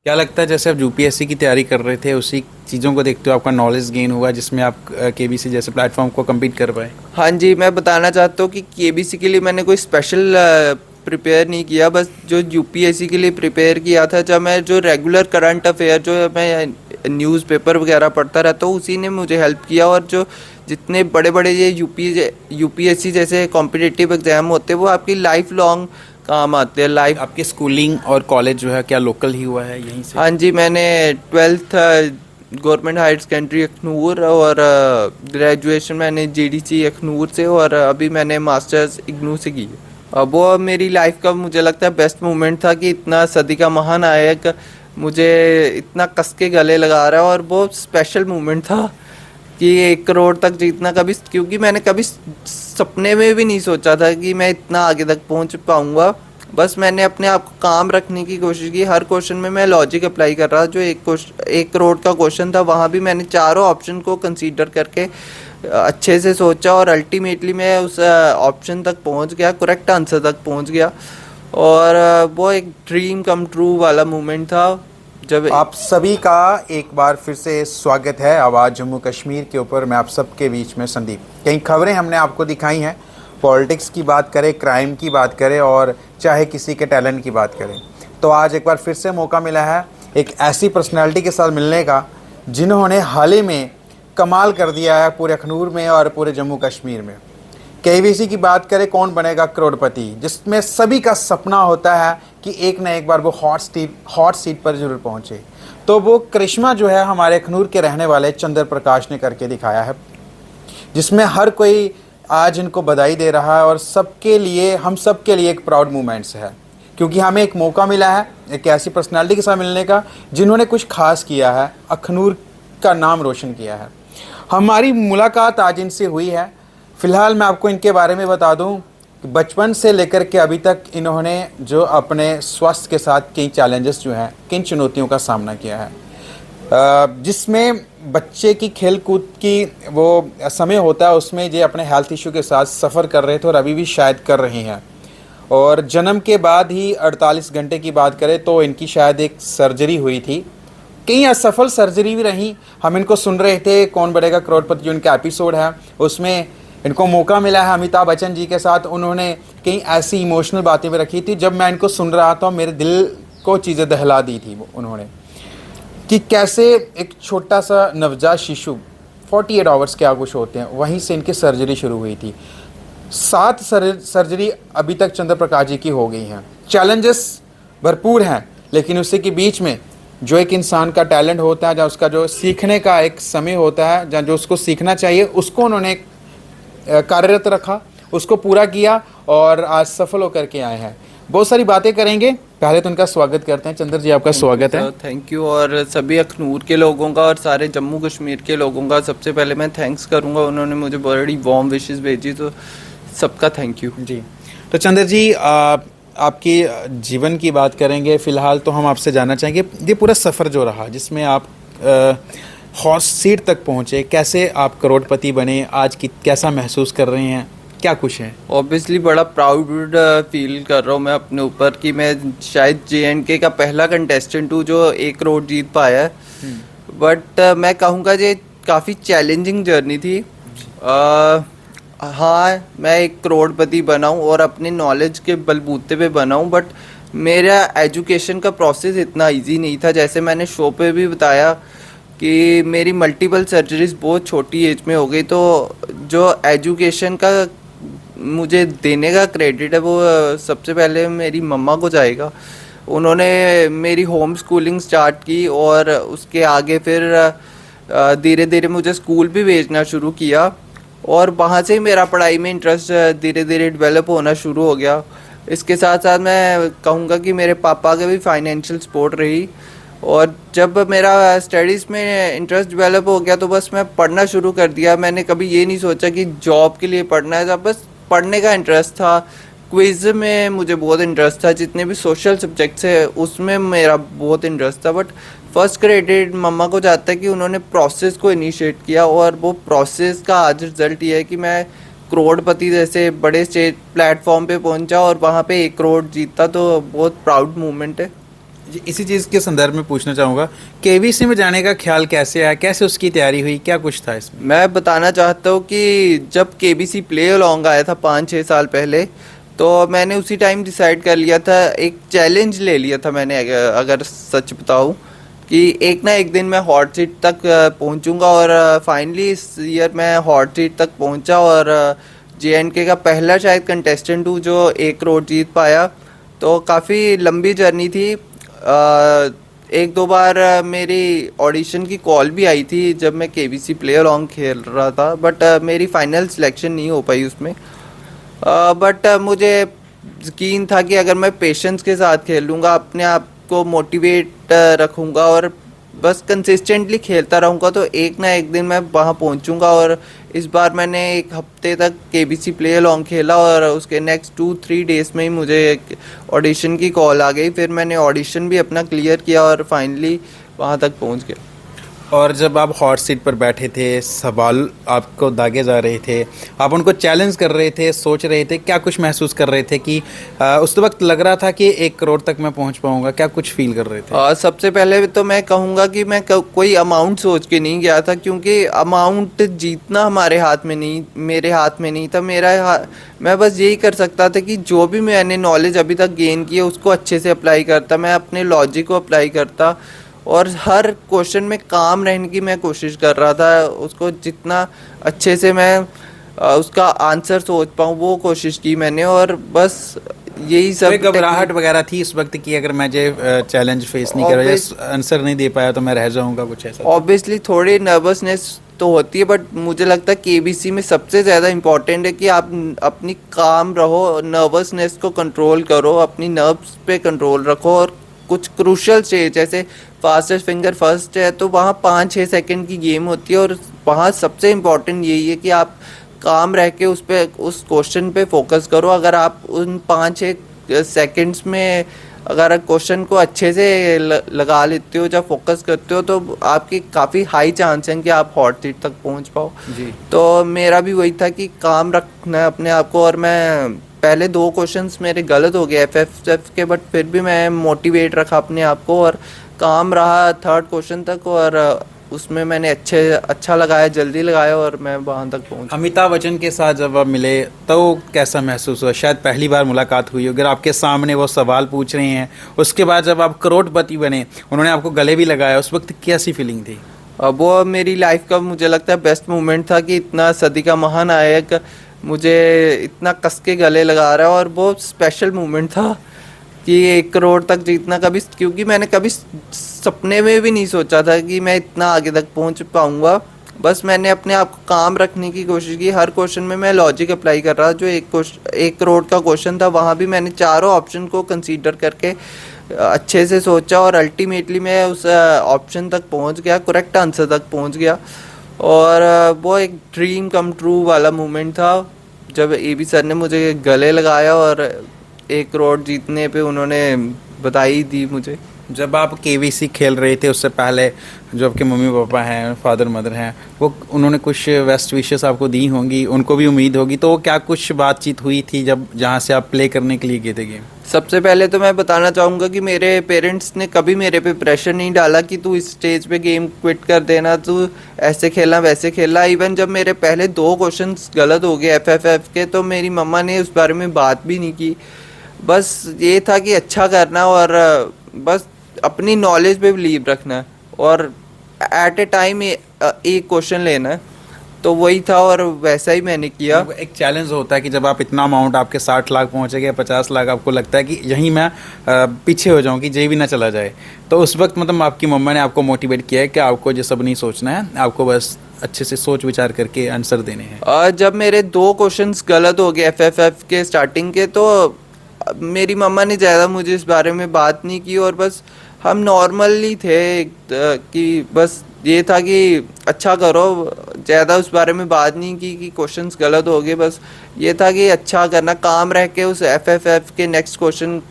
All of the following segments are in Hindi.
क्या लगता है जैसे आप यूपीएससी की तैयारी कर रहे थे उसी चीज़ों को देखते हो आपका नॉलेज गेन हुआ जिसमें आप केबीसी जैसे प्लेटफॉर्म को कम्पीट कर पाए? हाँ जी, मैं बताना चाहता हूँ कि केबीसी के लिए मैंने कोई स्पेशल प्रिपेयर नहीं किया। बस जो यूपीएससी के लिए प्रिपेयर किया था, जब मैं जो रेगुलर करंट अफेयर जो मैं न्यूज़पेपर वगैरह पढ़ता रहता हूँ, उसी ने मुझे हेल्प किया। और जो जितने बड़े बड़े ये यूपीएससी जैसे कॉम्पिटिटिव एग्ज़ाम होते हैं, वो आपकी लाइफ लॉन्ग काम आते हैं। लाइफ आपकी स्कूलिंग और कॉलेज जो है क्या लोकल ही हुआ है यहीं से? हाँ जी, मैंने 12th government higher secondary Akhnoor, और ग्रेजुएशन मैंने जीडीसी अखनूर से, और अभी मैंने मास्टर्स इग्नू से की है। वो मेरी लाइफ का मुझे लगता है बेस्ट मोमेंट था कि इतना सदी का महानायक मुझे इतना कस के गले लगा रहा है। और वो स्पेशल मोमेंट था कि 1 करोड़ तक जीतना, कभी, क्योंकि मैंने कभी सपने में भी नहीं सोचा था कि मैं इतना आगे तक पहुंच पाऊंगा। बस मैंने अपने आप को काम रखने की कोशिश की। हर क्वेश्चन में मैं लॉजिक अप्लाई कर रहा। जो 1 करोड़ का क्वेश्चन था, वहाँ भी मैंने चारों ऑप्शन को कंसीडर करके अच्छे से सोचा, और अल्टीमेटली मैं उस ऑप्शन तक पहुँच गया, करेक्ट आंसर तक पहुँच गया। और वो एक ड्रीम कम ट्रू वाला मोमेंट था जब आप सभी का एक बार फिर से स्वागत है आवाज़ जम्मू कश्मीर के ऊपर। मैं आप सबके बीच में संदीप। कई खबरें हमने आपको दिखाई हैं, पॉलिटिक्स की बात करें, क्राइम की बात करें, और चाहे किसी के टैलेंट की बात करें। तो आज एक बार फिर से मौका मिला है एक ऐसी पर्सनैलिटी के साथ मिलने का जिन्होंने हाल ही में कमाल कर दिया है पूरे अखनूर में और पूरे जम्मू कश्मीर में। केबीसी की बात करें, कौन बनेगा करोड़पति, जिसमें सभी का सपना होता है कि एक ना एक बार वो हॉट सीट पर जरूर पहुंचे। तो वो करिश्मा जो है हमारे अखनूर के रहने वाले चंद्र प्रकाश ने करके दिखाया है, जिसमें हर कोई आज इनको बधाई दे रहा है। और सबके लिए, हम सबके लिए एक प्राउड मोमेंट्स है, क्योंकि हमें एक मौका मिला है एक ऐसी पर्सनालिटी के साथ मिलने का जिन्होंने कुछ खास किया है, अखनूर का नाम रोशन किया है। हमारी मुलाकात आज इनसे हुई है। फ़िलहाल मैं आपको इनके बारे में बता दूं कि बचपन से लेकर के अभी तक इन्होंने जो अपने स्वास्थ्य के साथ कई चैलेंजेस जो हैं, किन चुनौतियों का सामना किया है, जिसमें बच्चे की खेल कूद की वो समय होता है, उसमें ये अपने हेल्थ इशू के साथ सफ़र कर रहे थे और अभी भी शायद कर रहे हैं। और जन्म के बाद ही 48 घंटे की बात करें तो इनकी शायद एक सर्जरी हुई थी। कई असफल सर्जरी भी रही। हम इनको सुन रहे थे कौन बनेगा करोड़पति जो इनका एपिसोड है, उसमें इनको मौका मिला है अमिताभ बच्चन जी के साथ। उन्होंने कई ऐसी इमोशनल बातें भी रखी थी, जब मैं इनको सुन रहा था मेरे दिल को चीज़ें दहला दी थी उन्होंने, कि कैसे एक छोटा सा नवजात शिशु 48 आवर्स क्या कुछ होते हैं, वहीं से इनकी सर्जरी शुरू हुई थी। 7 सर्जरी अभी तक चंद्र प्रकाश जी की हो गई हैं। चैलेंजेस भरपूर हैं, लेकिन उसी के बीच में जो एक इंसान का टैलेंट होता है, जहाँ उसका जो सीखने का एक समय होता है, जहाँ जो उसको सीखना चाहिए उसको उन्होंने कार्यरत रखा, उसको पूरा किया और आज सफल होकर के आए हैं। बहुत सारी बातें करेंगे। पहले तो उनका स्वागत करते हैं। चंद्र जी, आपका स्वागत है। Thank you. और सभी अखनूर के लोगों का और सारे जम्मू कश्मीर के लोगों का सबसे पहले मैं थैंक्स करूंगा। उन्होंने मुझे बड़ी वार्म विशेस भेजी, तो सबका थैंक यू जी। तो चंद्र जी, आपकी जीवन की बात करेंगे। फ़िलहाल तो हम आपसे जानना चाहेंगे ये पूरा सफ़र जो रहा, जिसमें आप हॉट सीट तक पहुँचे, कैसे आप करोड़पति बने, आज की कैसा महसूस कर रहे हैं, क्या कुछ है? ऑब्वियसली बड़ा प्राउड फील कर रहा हूँ मैं अपने ऊपर कि मैं शायद JNK का पहला कंटेस्टेंट हूँ जो 1 करोड़ जीत पाया है। बट मैं कहूँगा ये काफ़ी चैलेंजिंग जर्नी थी। हाँ, मैं 1 करोड़पति बना हूँ और अपने नॉलेज के बलबूते पे बना हूँ, बट मेरा एजुकेशन का प्रोसेस इतना इजी नहीं था। जैसे मैंने शो पे भी बताया कि मेरी मल्टीपल सर्जरीज बहुत छोटी एज में हो गई, तो जो एजुकेशन का मुझे देने का क्रेडिट है वो सबसे पहले मेरी मम्मा को जाएगा। उन्होंने मेरी होम स्कूलिंग स्टार्ट की और उसके आगे फिर धीरे धीरे मुझे स्कूल भी भेजना शुरू किया, और वहाँ से ही मेरा पढ़ाई में इंटरेस्ट धीरे धीरे डेवलप होना शुरू हो गया। इसके साथ साथ मैं कहूँगा कि मेरे पापा के भी फाइनेंशियल सपोर्ट रही, और जब मेरा स्टडीज़ में इंटरेस्ट डेवलप हो गया तो बस मैं पढ़ना शुरू कर दिया। मैंने कभी ये नहीं सोचा कि जॉब के लिए पढ़ना है, जब बस पढ़ने का इंटरेस्ट था। क्विज़ में मुझे बहुत इंटरेस्ट था, जितने भी सोशल सब्जेक्ट्स है उसमें मेरा बहुत इंटरेस्ट था। बट फर्स्ट क्रेडिट मम्मा को जाता है कि उन्होंने प्रोसेस को इनिशिएट किया, और वो प्रोसेस का आज रिजल्ट ये है कि मैं करोड़पति जैसे बड़े स्टेज प्लेटफॉर्म पे पहुंचा और वहाँ पे 1 करोड़ जीता। तो बहुत प्राउड मोमेंट है। जी, इसी चीज़ के संदर्भ में पूछना चाहूँगा, केवीसी में जाने का ख्याल कैसे आया, कैसे उसकी तैयारी हुई, क्या कुछ था इसमें? मैं बताना चाहता हूँ कि जब केबीसी प्ले अलोंग आया था 5-6 साल पहले, तो मैंने उसी टाइम डिसाइड कर लिया था, एक चैलेंज ले लिया था मैंने, अगर सच बताऊँ, कि एक ना एक दिन मैं हॉट सीट तक पहुँचूँगा। और फाइनली इस ईयर मैं हॉट सीट तक पहुँचा और JNK का पहला शायद कंटेस्टेंट हूँ जो 1 करोड़ जीत पाया। तो काफ़ी लंबी जर्नी थी। एक दो बार मेरी ऑडिशन की कॉल भी आई थी जब मैं केबीसी प्ले अलोंग खेल रहा था, बट मेरी फाइनल सिलेक्शन नहीं हो पाई उसमें। बट मुझे यकीन था कि अगर मैं पेशेंस के साथ खेल लूँगा, अपने आप को मोटिवेट रखूँगा और बस कंसिस्टेंटली खेलता रहूँगा, तो एक ना एक दिन मैं वहाँ पहुँचूँगा। और इस बार मैंने 1 हफ्ते तक केबीसी प्ले अलोंग खेला और उसके नेक्स्ट 2-3 डेज में ही मुझे एक ऑडिशन की कॉल आ गई। फिर मैंने ऑडिशन भी अपना क्लियर किया और फाइनली वहाँ तक पहुँच गया। और जब आप हॉट सीट पर बैठे थे, सवाल आपको दागे जा रहे थे, आप उनको चैलेंज कर रहे थे, सोच रहे थे, क्या कुछ महसूस कर रहे थे कि उस वक्त लग रहा था कि 1 करोड़ तक मैं पहुंच पाऊंगा, क्या कुछ फील कर रहे थे? सबसे पहले तो मैं कहूँगा कि मैं कोई अमाउंट सोच के नहीं गया था, क्योंकि अमाउंट जीतना हमारे हाथ में नहीं, मेरे हाथ में नहीं था। मैं बस यही कर सकता था कि जो भी मैंने नॉलेज अभी तक गेन की है उसको अच्छे से अप्लाई करता, मैं अपने लॉजिक को अप्लाई करता और हर क्वेश्चन में काम रहने की मैं कोशिश कर रहा था। उसको जितना अच्छे से मैं उसका आंसर सोच पाऊँ वो कोशिश की मैंने। और बस यही सब। कोई घबराहट वगैरह थी इस वक्त की अगर मैं जो चैलेंज फेस नहीं कर रहा या आंसर नहीं दे पाया तो मैं रह जाऊंगा, कुछ ऐसा? ऑब्वियसली थोड़ी नर्वसनेस तो होती है, बट मुझे लगता है केबीसी में सबसे ज़्यादा इम्पोर्टेंट है कि आप अपनी काम रहो, नर्वसनेस को कंट्रोल करो, अपनी नर्व्स पे कंट्रोल रखो। और कुछ क्रूशल स्टेज जैसे फास्टेस्ट फिंगर फर्स्ट है तो वहाँ 5-6 सेकंड की गेम होती है और वहाँ सबसे इम्पोर्टेंट यही है कि आप काम रह के उस क्वेश्चन पे फोकस करो। अगर आप उन 5-6 सेकंड्स में अगर क्वेश्चन को अच्छे से लगा लेते हो, जब फोकस करते हो, तो आपकी काफ़ी हाई चांस हैं कि आप हॉट सीट तक पहुंच पाओ जी। तो मेरा भी वही था कि काम रखना है अपने आप को। और मैं पहले 2 क्वेश्चंस मेरे गलत हो गए FFF के, बट फिर भी मैं मोटिवेट रखा अपने आप को और काम रहा 3rd क्वेश्चन तक। और उसमें मैंने अच्छा लगाया, जल्दी लगाया और मैं वहाँ तक पहुँचा। अमिताभ बच्चन के साथ जब आप मिले तो कैसा महसूस हुआ? शायद पहली बार मुलाकात हुई, अगर आपके सामने वो सवाल पूछ रहे हैं, उसके बाद जब आप करोड़पति बने, उन्होंने आपको गले भी लगाया, उस वक्त कैसी फीलिंग थी? वो मेरी लाइफ का मुझे लगता है बेस्ट मोमेंट था कि इतना सदी का महानायक मुझे इतना कस के गले लगा रहा है। और बहुत स्पेशल मोमेंट था कि 1 करोड़ तक जीतना, क्योंकि मैंने कभी सपने में भी नहीं सोचा था कि मैं इतना आगे तक पहुंच पाऊंगा। बस मैंने अपने आप को काम रखने की कोशिश की। हर क्वेश्चन में मैं लॉजिक अप्लाई कर रहा। जो 1 करोड़ का क्वेश्चन था वहाँ भी मैंने चारों ऑप्शन को कंसीडर करके अच्छे से सोचा और अल्टीमेटली मैं उस ऑप्शन तक पहुँच गया, करेक्ट आंसर तक पहुँच गया। और वो एक ड्रीम कम ट्रू वाला मोमेंट था जब AB सर ने मुझे गले लगाया और 1 करोड़ जीतने पे उन्होंने बधाई दी मुझे। जब आप केवीसी खेल रहे थे उससे पहले जो आपके मम्मी पापा हैं, फादर मदर हैं, वो उन्होंने कुछ बेस्ट विशेस आपको दी होंगी, उनको भी उम्मीद होगी, तो क्या कुछ बातचीत हुई थी जब जहाँ से आप प्ले करने के लिए गए थे गेम? सबसे पहले तो मैं बताना चाहूँगा कि मेरे पेरेंट्स ने कभी मेरे पे प्रेशर नहीं डाला कि तू इस स्टेज पे गेम क्विट कर देना, तू ऐसे खेलना वैसे खेलना। इवन जब मेरे पहले 2 क्वेश्चंस गलत हो गए FFF के, तो मेरी मम्मा ने उस बारे में बात भी नहीं की। बस ये था कि अच्छा करना और बस अपनी नॉलेज पे बिलीव रखना है और एट ए टाइम एक क्वेश्चन लेना है। तो वही था और वैसा ही मैंने किया। एक चैलेंज होता है कि जब आप इतना अमाउंट आपके 60 लाख पहुँचे गए, 50 लाख, आपको लगता है कि यहीं मैं पीछे हो जाऊँ कि जे भी ना चला जाए, तो उस वक्त मतलब आपकी मम्मा ने आपको मोटिवेट किया है कि आपको ये सब नहीं सोचना है, आपको बस अच्छे से सोच विचार करके आंसर देने हैं? जब मेरे 2 क्वेश्चंस गलत हो गए FFF के स्टार्टिंग के, तो मेरी मम्मा ने ज़्यादा मुझे इस बारे में बात नहीं की और बस हम नॉर्मली थे कि बस ये था कि अच्छा करो, ज़्यादा उस बारे में बात नहीं की कि क्वेश्चंस गलत हो गए। बस ये था कि अच्छा करना, काम रह के उस FFF के नेक्स्ट क्वेश्चन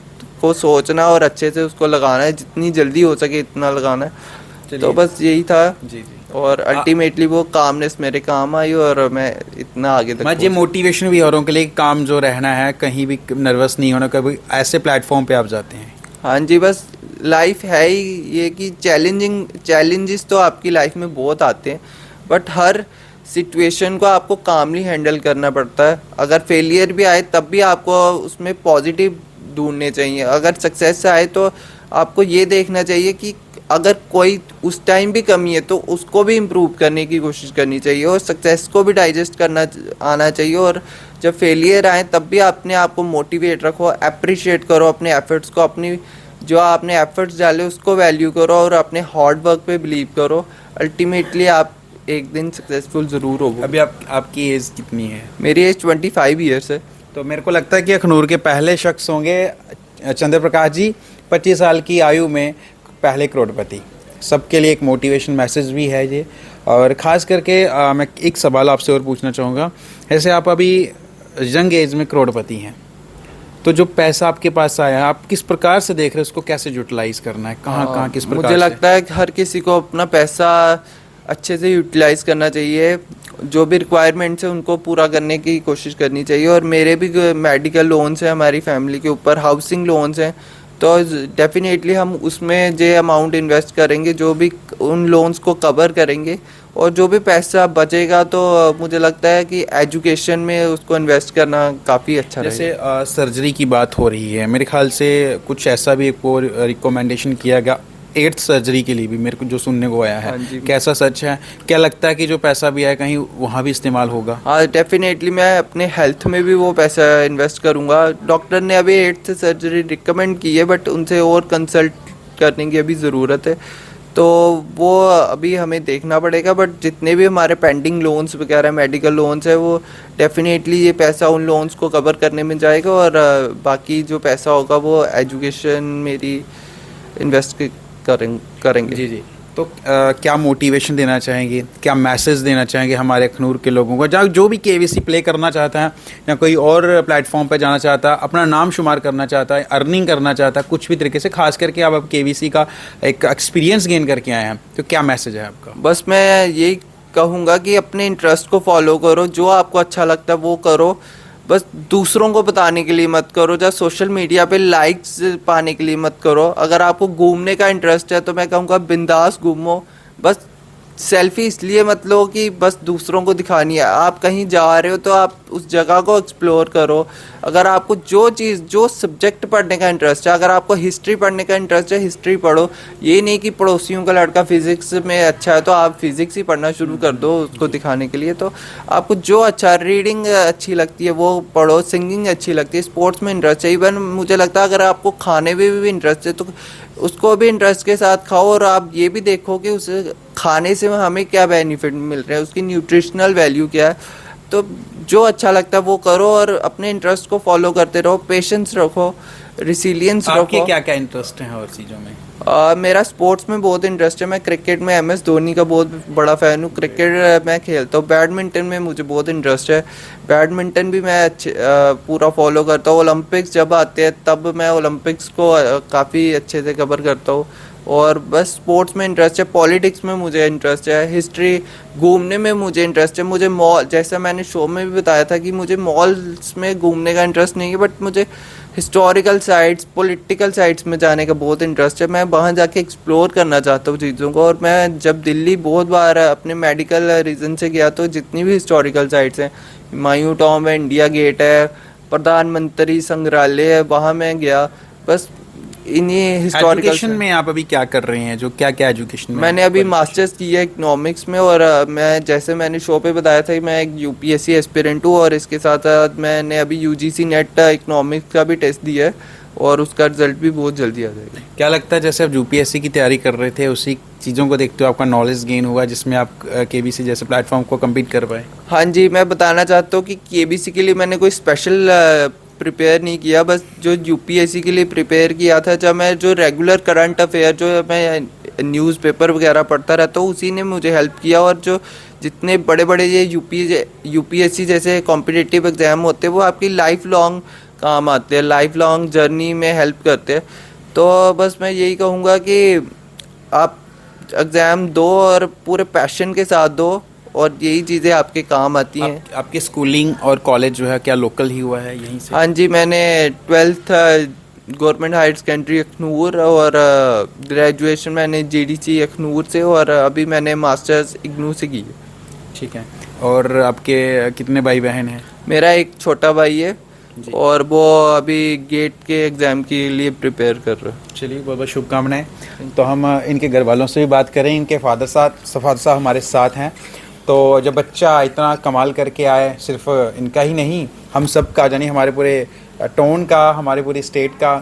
को सोचना और अच्छे से उसको लगाना है, जितनी जल्दी हो सके इतना लगाना है। तो बस यही था जी। और अल्टीमेटली वो कामनेस मेरे काम आई और मैं इतना आगे तक। ये मोटिवेशन भी औरों के लिए, काम जो रहना है, कहीं भी नर्वस नहीं होना, कभी ऐसे प्लेटफॉर्म पे आप जाते हैं। हाँ जी, बस लाइफ है ही ये कि चैलेंजेस तो आपकी लाइफ में बहुत आते हैं, बट हर सिचुएशन को आपको कामली हैंडल करना पड़ता है। अगर फेलियर भी आए तब भी आपको उसमें पॉजिटिव ढूंढने चाहिए। अगर सक्सेस आए तो आपको ये देखना चाहिए कि अगर कोई उस टाइम भी कमी है तो उसको भी इम्प्रूव करने की कोशिश करनी चाहिए, और सक्सेस को भी डाइजेस्ट करना आना चाहिए। और जब फेलियर आए तब भी अपने आप को मोटिवेट रखो, अप्रिशिएट करो अपने एफर्ट्स को, अपनी जो आपने एफर्ट्स डाले उसको वैल्यू करो, और अपने हार्ड वर्क पे बिलीव करो। अल्टीमेटली आप एक दिन सक्सेसफुल ज़रूर होगे। अभी आपकी एज कितनी है? मेरी एज 25 ईयर्स है। तो मेरे को लगता है कि अखनूर के पहले शख्स होंगे चंद्र प्रकाश जी, 25 साल की आयु में पहले करोड़पति। सबके लिए एक मोटिवेशन मैसेज भी है ये। और ख़ास करके मैं एक सवाल आपसे और पूछना चाहूँगा, जैसे आप अभी यंग एज में करोड़पति हैं, तो जो पैसा आपके पास आया है आप किस प्रकार से देख रहे हैं उसको, कैसे यूटिलाइज करना है, कहाँ किस प्रकार मुझे लगता है कि हर किसी को अपना पैसा अच्छे से यूटिलाइज करना चाहिए, जो भी रिक्वायरमेंट्स है उनको पूरा करने की कोशिश करनी चाहिए। और मेरे भी मेडिकल लोन्स हैं, हमारी फैमिली के ऊपर हाउसिंग लोन्स हैं, तो डेफिनेटली हम उसमें जो अमाउंट इन्वेस्ट करेंगे, जो भी उन लोन्स को कवर करेंगे, और जो भी पैसा बचेगा तो मुझे लगता है कि एजुकेशन में उसको इन्वेस्ट करना काफ़ी अच्छा रहेगा। जैसे सर्जरी की बात हो रही है, मेरे ख्याल से कुछ ऐसा भी को रिकमेंडेशन किया गया 8th सर्जरी के लिए भी, मेरे को जो सुनने को आया है, कैसा सच है? क्या लगता है कि जो पैसा भी आया कहीं वहाँ भी इस्तेमाल होगा? हाँ, डेफिनेटली मैं अपने हेल्थ में भी वो पैसा इन्वेस्ट करूँगा। डॉक्टर ने अभी 8th सर्जरी रिकमेंड की है, बट उनसे और कंसल्ट करने की अभी ज़रूरत है, तो वो अभी हमें देखना पड़ेगा। बट जितने भी हमारे पेंडिंग लोन्स वगैरह मेडिकल लोन्स है, वो डेफिनेटली ये पैसा उन लोन्स को कवर करने में जाएगा, और बाकी जो पैसा होगा वो एजुकेशन मेरी इन्वेस्ट करेंगे। जी। तो क्या मोटिवेशन देना चाहेंगे, क्या मैसेज देना चाहेंगे हमारे अखनूर के लोगों को, जहाँ जो भी केवीसी प्ले करना चाहता है या कोई और प्लेटफॉर्म पर जाना चाहता है, अपना नाम शुमार करना चाहता है, अर्निंग करना चाहता है कुछ भी तरीके से, खास करके आप अब केवीसी का एक एक्सपीरियंस गेन करके आए हैं, तो क्या मैसेज है आपका? बस मैं यही कहूँगा कि अपने इंटरेस्ट को फॉलो करो, जो आपको अच्छा लगता है वो करो, बस दूसरों को बताने के लिए मत करो, या सोशल मीडिया पे लाइक्स पाने के लिए मत करो। अगर आपको घूमने का इंटरेस्ट है तो मैं कहूँगा बिंदास घूमो, बस सेल्फी इसलिए मत लो कि बस दूसरों को दिखानी है। आप कहीं जा रहे हो तो आप उस जगह को एक्सप्लोर करो। अगर आपको जो सब्जेक्ट पढ़ने का इंटरेस्ट है, अगर आपको हिस्ट्री पढ़ने का इंटरेस्ट है, हिस्ट्री पढ़ो। ये नहीं कि पड़ोसियों का लड़का फिजिक्स में अच्छा है तो आप फिजिक्स ही पढ़ना शुरू कर दो उसको दिखाने के लिए। तो आपको जो अच्छा, रीडिंग अच्छी लगती है वो पढ़ो, सिंगिंग अच्छी लगती है, स्पोर्ट्स में इंटरेस्ट है, इवन मुझे लगता है अगर आपको खाने में भी इंटरेस्ट है तो उसको भी इंटरेस्ट के साथ खाओ। और आप ये भी देखो कि उस खाने से हमें क्या बेनिफिट मिल रहा है, उसकी न्यूट्रिशनल वैल्यू क्या है। तो जो अच्छा लगता है वो करो, और अपने इंटरेस्ट को फॉलो करते रहो, पेशेंस रखो, रिसिलियंस रखो। आपके क्या इंटरेस्ट है और चीज़ों में? मेरा स्पोर्ट्स में बहुत इंटरेस्ट है। मैं क्रिकेट में MS धोनी का बहुत बड़ा फ़ैन हूँ, क्रिकेट मैं खेलता हूँ। बैडमिंटन में मुझे बहुत इंटरेस्ट है, बैडमिंटन भी मैं पूरा फॉलो करता हूँ। ओलंपिक्स जब आते हैं तब मैं ओलंपिक्स को काफ़ी अच्छे से कवर करता हूँ। और बस स्पोर्ट्स में इंटरेस्ट है, पॉलिटिक्स में मुझे इंटरेस्ट है, हिस्ट्री, घूमने में मुझे इंटरेस्ट है। मुझे मॉल, जैसा मैंने शो में भी बताया था कि मुझे मॉल्स में घूमने का इंटरेस्ट नहीं है, बट मुझे हिस्टोरिकल साइट्स, पॉलिटिकल साइट्स में जाने का बहुत इंटरेस्ट है। मैं वहाँ जाके एक्सप्लोर करना चाहता हूँ चीज़ों को। और मैं जब दिल्ली बहुत बार अपने मेडिकल रीज़न से गया तो जितनी भी हिस्टोरिकल साइट्स हैं, हुमायूं टॉम्ब है, इंडिया गेट है, प्रधानमंत्री संग्रहालय है, वहाँ मैं गया। बस इन्हीं हिस्टोरिकल। एजुकेशन में आप अभी क्या कर रहे हैं, जो क्या एजुकेशन में? मैंने अभी मास्टर्स की है इकोनॉमिक्स में, और मैं जैसे मैंने शो पे बताया था कि मैं एक UPSC एस्पिरेंट हूँ, और इसके साथ साथ मैंने अभी UGC नेट इकोनॉमिक्स का भी टेस्ट दिया है, और उसका रिजल्ट भी बहुत जल्दी आ जाएगा। क्या लगता है जैसे आप UPSC की तैयारी कर रहे थे, उसी चीज़ों को देखते हो आपका नॉलेज गेन हुआ जिसमें आप KBC जैसे प्लेटफॉर्म को कम्पीट कर पाए? हाँ जी, मैं बताना चाहता हूँ कि KBC के लिए मैंने कोई स्पेशल प्रिपेयर नहीं किया, बस जो UPSC के लिए प्रिपेयर किया था, जब मैं जो रेगुलर करंट अफेयर जो मैं न्यूज़पेपर वगैरह पढ़ता रहता हूँ उसी ने मुझे हेल्प किया। और जो जितने बड़े बड़े ये UPSC जैसे कॉम्पिटिटिव एग्ज़ाम होते हैं वो आपकी लाइफ लॉन्ग काम आते हैं, लाइफ लॉन्ग जर्नी में हेल्प करते हैं। तो बस मैं यही कहूँगा कि आप एग्ज़ाम दो और पूरे पैशन के साथ दो, और यही चीज़ें आपके काम आती हैं। आपकी स्कूलिंग और कॉलेज जो है क्या लोकल ही हुआ है यहीं से? हाँ जी, मैंने 12th government higher secondary Akhnoor, और ग्रेजुएशन मैंने जीडीसी अखनूर से, और अभी मैंने मास्टर्स इग्नू से की है। ठीक है। और आपके कितने भाई बहन हैं? मेरा एक छोटा भाई है और वो अभी गेट के एग्ज़ाम के लिए प्रिपेयर कर रहा है। चलिए, बहुत बहुत शुभकामनाएं। तो हम इनके घर वालों से भी बात करें। इनके फादर साहब हमारे साथ हैं। तो जब बच्चा इतना कमाल करके आए, सिर्फ इनका ही नहीं, हम सब का, यानी हमारे पूरे टाउन का, हमारे पूरी स्टेट का,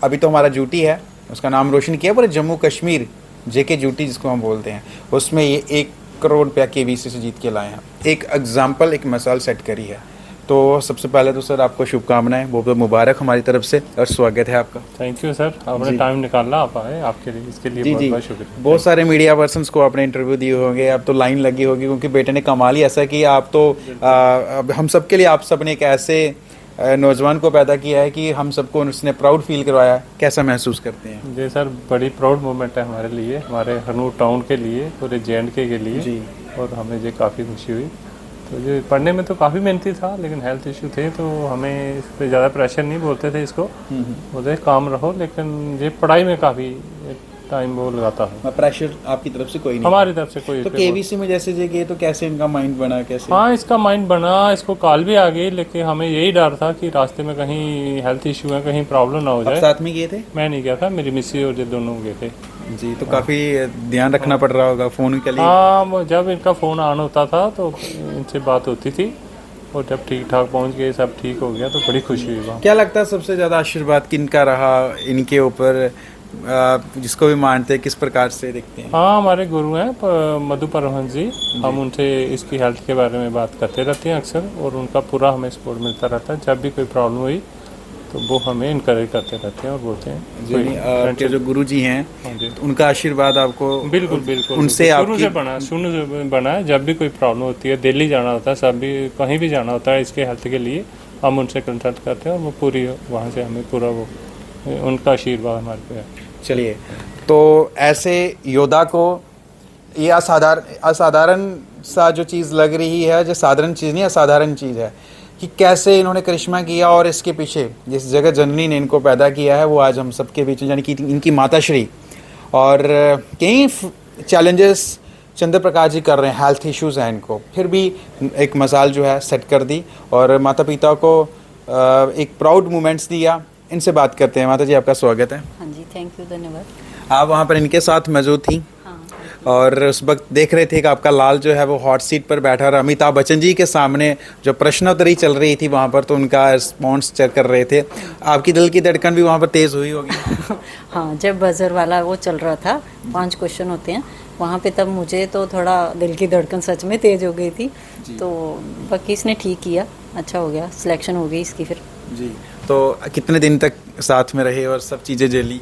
अभी तो हमारा ड्यूटी है, उसका नाम रोशन किया पूरे जम्मू कश्मीर, जेके ड्यूटी जिसको हम बोलते हैं, उसमें ये 1 करोड़ रुपया केवीसी से जीत के लाए हैं। एक एग्जाम्पल, एक मिसाल सेट करी है। तो सबसे पहले तो सर आपको शुभकामनाएं, बहुत बहुत मुबारक हमारी तरफ से, और स्वागत है आपका। थैंक यू सर, आपने टाइम निकाला आप आए, आपके लिए, इसके लिए जी बहुत जी, बहुत शुक्रिया। बहुत सारे मीडिया पर्सन्स को आपने इंटरव्यू दिए होंगे, अब तो लाइन लगी होगी, क्योंकि बेटे ने कमाल ही ऐसा किया। आप तो अब हम सब के लिए आप सब ने एक ऐसे नौजवान को पैदा किया है कि हम सबको उसने प्राउड फील करवाया। कैसा महसूस करते हैं? जी सर, बड़ी प्राउड मोमेंट है हमारे लिए, हमारे हनूर टाउन के लिए, पूरे JNK के लिए जी। और हमें ये काफ़ी खुशी हुई। तो जो पढ़ने में तो काफ़ी मेहनती था, लेकिन हेल्थ इशू थे तो हमें इस पर ज़्यादा प्रेशर नहीं बोलते थे इसको, बोलते काम रहो, लेकिन ये पढ़ाई में काफ़ी टाइम वो लगाता है। प्रेशर आपकी तरफ से कोई नहीं? हमारी तरफ से कोई। तो केवीसी में जैसे जे गए तो कैसे इनका माइंड बना, कैसे? हाँ, इसका माइंड बना, इसको कॉल भी आ गई, लेकिन हमें यही डर था कि रास्ते में कहीं हेल्थ इशू है, कहीं प्रॉब्लम ना हो आप जाए। साथ में गए थे? मैं नहीं गया था, मेरी मिस्सी और ये दोनों गए थे। जी, तो काफ़ी ध्यान रखना पड़ रहा होगा फ़ोन के लिए। हाँ, जब इनका फ़ोन ऑन होता था तो इनसे बात होती थी, और जब ठीक ठाक पहुंच गए, सब ठीक हो गया, तो बड़ी खुशी हुई वहाँ। क्या लगता है सबसे ज़्यादा आशीर्वाद किनका रहा इनके ऊपर, जिसको भी मानते हैं, किस प्रकार से देखते हैं? हाँ, हमारे गुरु हैं मधु परमहंस जी, हम उनसे इसकी हेल्थ के बारे में बात करते रहते हैं अक्सर, और उनका पूरा हमें सपोर्ट मिलता रहता है। जब भी कोई प्रॉब्लम हुई तो वो हमें इनकरेज करते रहते हैं और बोलते हैं। जी, आपके जो गुरु जी हैं, हाँ जी, उनका आशीर्वाद आपको बिल्कुल बिल्कुल उनसे शुरू से बना है। जब भी कोई प्रॉब्लम होती है, दिल्ली जाना होता है, सब भी कहीं भी जाना होता है इसके हेल्थ के लिए, हम उनसे कंसल्ट करते हैं और वो पूरी वहाँ से हमें पूरा वो उनका आशीर्वाद हमारे पे है। चलिए, तो ऐसे योद्धा को ये असाधारण सा जो चीज़ लग रही है, जो साधारण चीज़ नहीं, असाधारण चीज़ है कि कैसे इन्होंने करिश्मा किया, और इसके पीछे जिस जगह जननी ने इनको पैदा किया है वो आज हम सबके बीच, यानी कि इनकी माताश्री, और कई चैलेंजेस चंद्र प्रकाश जी कर रहे हैं, हेल्थ इश्यूज़ हैं इनको, फिर भी एक मिसाल जो है सेट कर दी और माता पिता को एक प्राउड मोमेंट्स दिया। इनसे बात करते हैं। माता जी, आपका स्वागत है। हाँ जी, थैंक यू, धन्यवाद। आप वहाँ पर इनके साथ मौजूद थी, हाँ, और उस वक्त देख रहे थे कि आपका लाल जो है वो हॉट सीट पर बैठा रहा, अमिताभ बच्चन जी के सामने जो प्रश्नोत्तरी चल रही थी वहाँ पर, तो उनका रिस्पॉन्स चेक कर रहे थे। आपकी दिल की धड़कन भी वहाँ पर तेज़ हुई होगी? हाँ, जब बजर वाला वो चल रहा था, 5 क्वेश्चन होते हैं वहाँ पे, तब मुझे तो थोड़ा दिल की धड़कन सच में तेज़ हो गई थी। तो बाकी इसने ठीक किया, अच्छा हो गया, सिलेक्शन हो गई इसकी फिर। जी, तो कितने दिन तक साथ में रहे और सब चीज़ें झेली?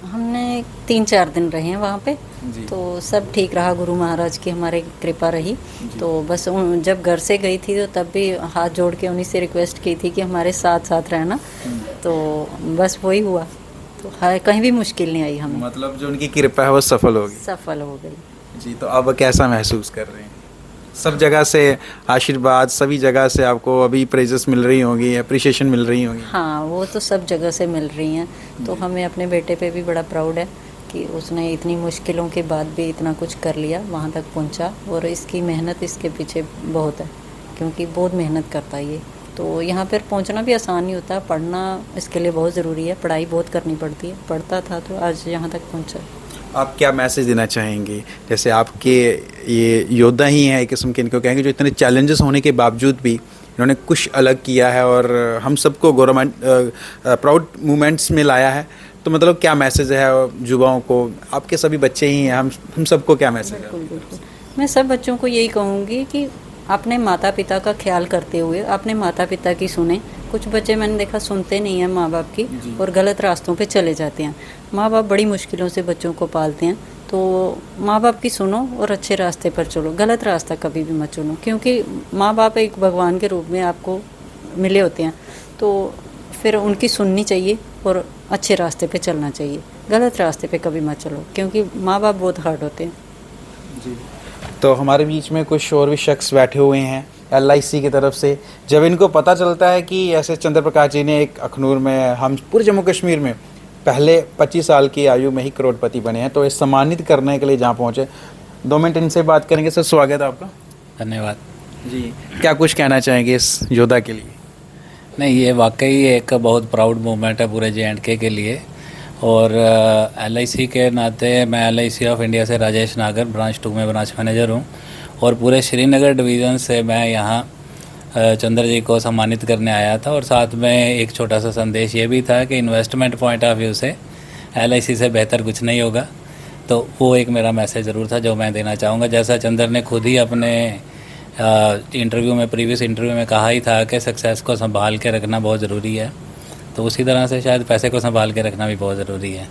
हमने 3-4 दिन रहे हैं वहाँ पे, जी। तो सब ठीक रहा, गुरु महाराज की हमारे कृपा रही। तो बस जब घर से गई थी तो तब भी हाथ जोड़ के उन्हीं से रिक्वेस्ट की थी कि हमारे साथ साथ रहना, तो बस वही हुआ। तो कहीं भी मुश्किल नहीं आई हमें, मतलब जो उनकी कृपा है वो सफल होगी। सफल हो गई। जी, तो अब कैसा महसूस कर रहे हैं? सब जगह से आशीर्वाद, सभी जगह से आपको अभी प्रेजेस मिल रही होंगी, अप्रिशिएशन मिल रही होंगी? हाँ, वो तो सब जगह से मिल रही हैं। तो हमें अपने बेटे पे भी बड़ा प्राउड है कि उसने इतनी मुश्किलों के बाद भी इतना कुछ कर लिया, वहाँ तक पहुँचा, और इसकी मेहनत इसके पीछे बहुत है, क्योंकि बहुत मेहनत करता है ये। तो यहाँ पर पहुँचना भी आसान नहीं होता, पढ़ना इसके लिए बहुत ज़रूरी है, पढ़ाई बहुत करनी पड़ती है। पढ़ता था तो आज यहाँ तक पहुँचा। आप क्या मैसेज देना चाहेंगे? जैसे आपके ये योद्धा ही हैं एक किस्म के, इनको कहेंगे जो इतने चैलेंजेस होने के बावजूद भी इन्होंने कुछ अलग किया है और हम सबको गवर्नमेंट प्राउड मोमेंट्स में लाया है। तो मतलब क्या मैसेज है युवाओं को? आपके सभी बच्चे ही हैं, हम सबको क्या मैसेज है? बिल्कुल बिल्कुल, मैं सब बच्चों को यही कहूँगी कि अपने माता पिता का ख्याल करते हुए अपने माता पिता की सुने। कुछ बच्चे मैंने देखा सुनते नहीं हैं माँ बाप की और गलत रास्तों पे चले जाते हैं। माँ बाप बड़ी मुश्किलों से बच्चों को पालते हैं, तो माँ बाप की सुनो और अच्छे रास्ते पर चलो, गलत रास्ता कभी भी मत चुनो, क्योंकि माँ बाप एक भगवान के रूप में आपको मिले होते हैं। तो फिर उनकी सुननी चाहिए और अच्छे रास्ते पे चलना चाहिए, गलत रास्ते पे कभी मत चलो, क्योंकि माँ बाप बहुत हार्ड होते हैं। जी, तो हमारे बीच में कुछ और भी शख्स बैठे हुए हैं LIC की तरफ से। जब इनको पता चलता है कि ऐसे चंद्र प्रकाश जी ने एक अखनूर में, हम पूरे जम्मू कश्मीर में पहले 25 साल की आयु में ही करोड़पति बने हैं, तो ये सम्मानित करने के लिए जहाँ पहुँचे। 2 मिनट इनसे बात करेंगे। सर स्वागत है आपका। धन्यवाद जी, क्या कुछ कहना चाहेंगे इस योद्धा के लिए? नहीं, ये वाकई एक बहुत प्राउड मोमेंट है पूरे JNK के लिए। और LIC के नाते मैं LIC ऑफ इंडिया से राजेश नागर ब्रांच 2 में ब्रांच मैनेजर हूँ, और पूरे श्रीनगर डिवीज़न से मैं यहाँ चंद्र जी को सम्मानित करने आया था। और साथ में एक छोटा सा संदेश ये भी था कि इन्वेस्टमेंट पॉइंट ऑफ व्यू से LIC से बेहतर कुछ नहीं होगा। तो वो एक मेरा मैसेज ज़रूर था जो मैं देना चाहूँगा। जैसा चंद्र ने खुद ही अपने इंटरव्यू में, प्रीवियस इंटरव्यू में कहा ही था कि सक्सेस को संभाल के रखना बहुत ज़रूरी है, तो उसी तरह से शायद पैसे को संभाल के रखना भी बहुत ज़रूरी है।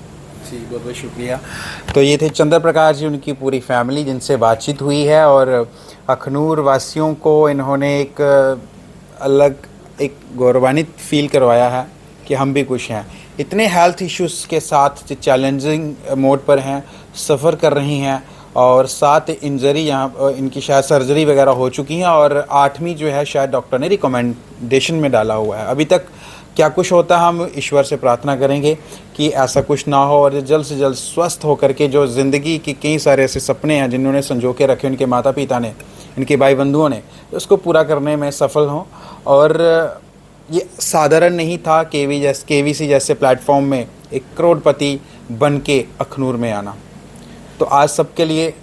जी, बहुत बहुत शुक्रिया। तो ये थे चंद्र प्रकाश जी, उनकी पूरी फैमिली जिनसे बातचीत हुई है, और अखनूर वासियों को इन्होंने एक अलग, एक गौरवान्वित फील करवाया है कि हम भी कुछ हैं। इतने हेल्थ इश्यूज़ के साथ चैलेंजिंग मोड पर हैं, सफ़र कर रही हैं, और 7 इंजरी यहाँ इनकी शायद सर्जरी वगैरह हो चुकी हैं, और 8वीं जो है शायद डॉक्टर ने रिकमेंडेशन में डाला हुआ है। अभी तक क्या कुछ होता है, हम ईश्वर से प्रार्थना करेंगे कि ऐसा कुछ ना हो, और जल्द से जल्द स्वस्थ होकर के जो ज़िंदगी के कई सारे ऐसे सपने हैं जिन्होंने संजो के रखे उनके माता पिता ने, इनके भाई बंधुओं ने, उसको पूरा करने में सफल हों। और ये साधारण नहीं था KVC जैसे प्लेटफॉर्म में एक करोड़पति बन के अखनूर में आना। तो आज सबके लिए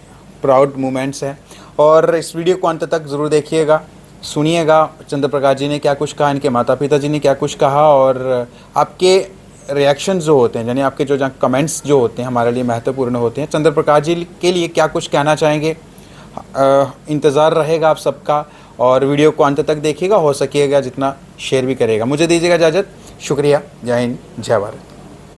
प्राउड मोमेंट्स हैं, और इस वीडियो को अंत तक ज़रूर देखिएगा, सुनिएगा चंद्र प्रकाश जी ने क्या कुछ कहा, इनके माता पिता जी ने क्या कुछ कहा, और आपके रिएक्शन जो होते हैं, यानी आपके जो जहाँ कमेंट्स जो होते हैं हमारे लिए महत्वपूर्ण होते हैं। चंद्र प्रकाश जी के लिए क्या कुछ कहना चाहेंगे, इंतज़ार रहेगा आप सबका, और वीडियो को अंत तक देखिएगा, हो सकेगा जितना शेयर भी करेगा। मुझे दीजिएगा इजाज़त। शुक्रिया। जय हिंद, जय भारत।